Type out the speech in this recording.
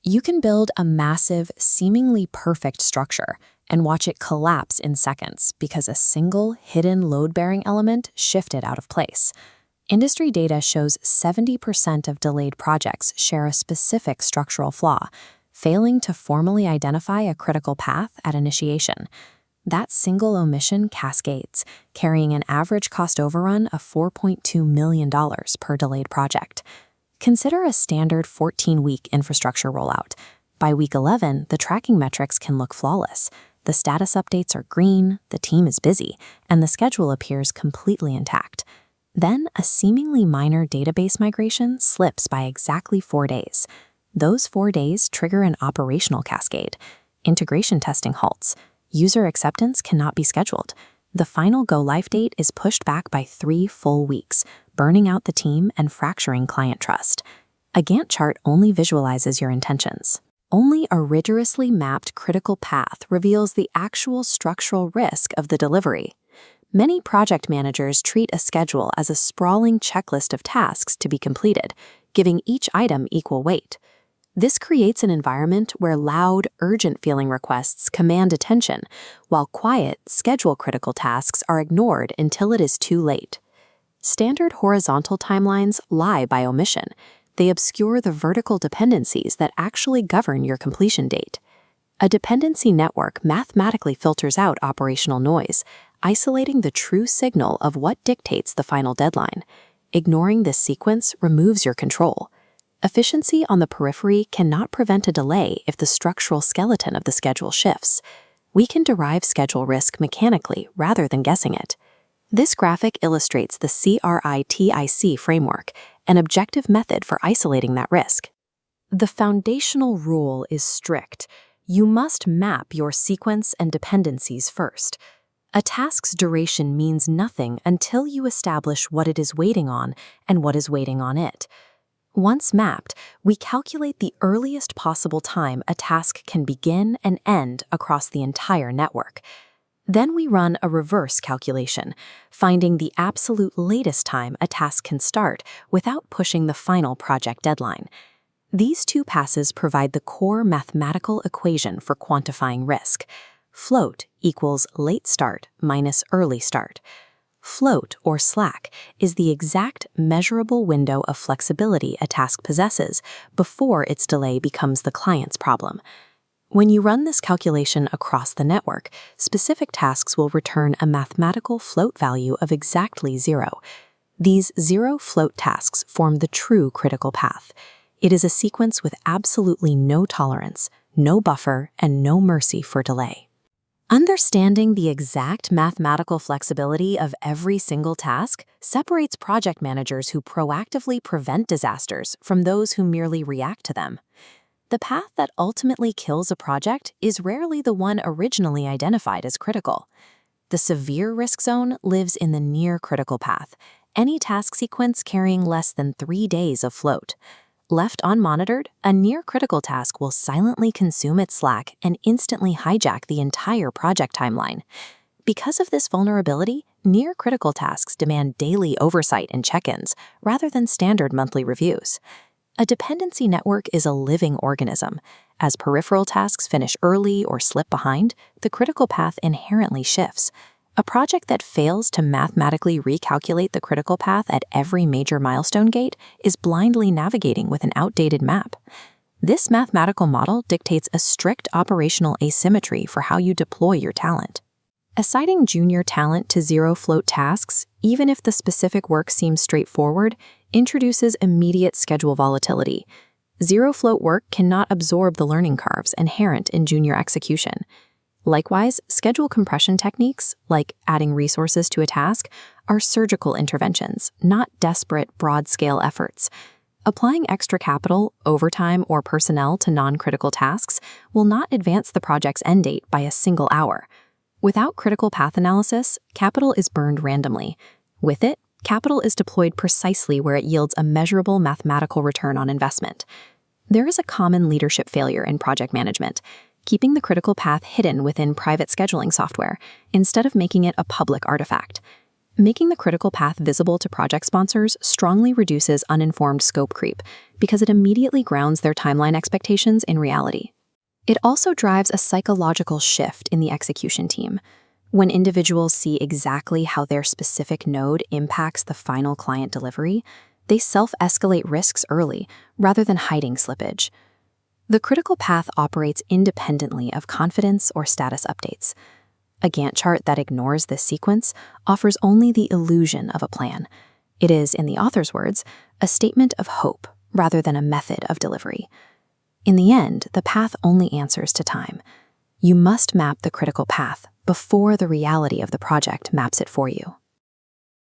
You can build a massive, seemingly perfect structure and watch it collapse in seconds because a single hidden load-bearing element shifted out of place. Industry data shows 70% of delayed projects share a specific structural flaw, failing to formally identify a critical path at initiation. That single omission cascades, carrying an average cost overrun of $4.2 million per delayed project. Consider a standard 14-week infrastructure rollout. By week 11, the tracking metrics can look flawless. The status updates are green, the team is busy, and the schedule appears completely intact. Then, a seemingly minor database migration slips by exactly 4 days. Those 4 days trigger an operational cascade. Integration testing halts. User acceptance cannot be scheduled. The final go-live date is pushed back by 3 full weeks, burning out the team and fracturing client trust. A Gantt chart only visualizes your intentions. Only a rigorously mapped critical path reveals the actual structural risk of the delivery. Many project managers treat a schedule as a sprawling checklist of tasks to be completed, giving each item equal weight. This creates an environment where loud, urgent-feeling requests command attention, while quiet, schedule-critical tasks are ignored until it is too late. Standard horizontal timelines lie by omission. They obscure the vertical dependencies that actually govern your completion date. A dependency network mathematically filters out operational noise, isolating the true signal of what dictates the final deadline. Ignoring this sequence removes your control. Efficiency on the periphery cannot prevent a delay if the structural skeleton of the schedule shifts. We can derive schedule risk mechanically rather than guessing it. This graphic illustrates the C.R.I.T.I.C framework, an objective method for isolating that risk. The foundational rule is strict. You must map your sequence and dependencies first. A task's duration means nothing until you establish what it is waiting on and what is waiting on it. Once mapped, we calculate the earliest possible time a task can begin and end across the entire network. Then we run a reverse calculation, finding the absolute latest time a task can start without pushing the final project deadline. These two passes provide the core mathematical equation for quantifying risk. Float equals late start minus early start. Float, or slack, is the exact measurable window of flexibility a task possesses before its delay becomes the client's problem. When you run this calculation across the network, specific tasks will return a mathematical float value of exactly 0. These zero float tasks form the true critical path. It is a sequence with absolutely no tolerance, no buffer, and no mercy for delay. Understanding the exact mathematical flexibility of every single task separates project managers who proactively prevent disasters from those who merely react to them. The path that ultimately kills a project is rarely the one originally identified as critical. The severe risk zone lives in the near-critical path, any task sequence carrying less than 3 days of float. Left unmonitored, a near-critical task will silently consume its slack and instantly hijack the entire project timeline. Because of this vulnerability, near-critical tasks demand daily oversight and check-ins rather than standard monthly reviews. A dependency network is a living organism. As peripheral tasks finish early or slip behind, the critical path inherently shifts. A project that fails to mathematically recalculate the critical path at every major milestone gate is blindly navigating with an outdated map. This mathematical model dictates a strict operational asymmetry for how you deploy your talent. Assigning junior talent to zero-float tasks, even if the specific work seems straightforward, introduces immediate schedule volatility. Zero-float work cannot absorb the learning curves inherent in junior execution. Likewise, schedule compression techniques, like adding resources to a task, are surgical interventions, not desperate, broad-scale efforts. Applying extra capital, overtime, or personnel to non-critical tasks will not advance the project's end date by a single hour. Without critical path analysis, capital is burned randomly. With it, capital is deployed precisely where it yields a measurable mathematical return on investment. There is a common leadership failure in project management: keeping the critical path hidden within private scheduling software instead of making it a public artifact. Making the critical path visible to project sponsors strongly reduces uninformed scope creep because it immediately grounds their timeline expectations in reality. It also drives a psychological shift in the execution team. When individuals see exactly how their specific node impacts the final client delivery, they self-escalate risks early rather than hiding slippage. The critical path operates independently of confidence or status updates. A Gantt chart that ignores this sequence offers only the illusion of a plan. It is, in the author's words, a statement of hope rather than a method of delivery. In the end, the path only answers to time. You must map the critical path before the reality of the project maps it for you.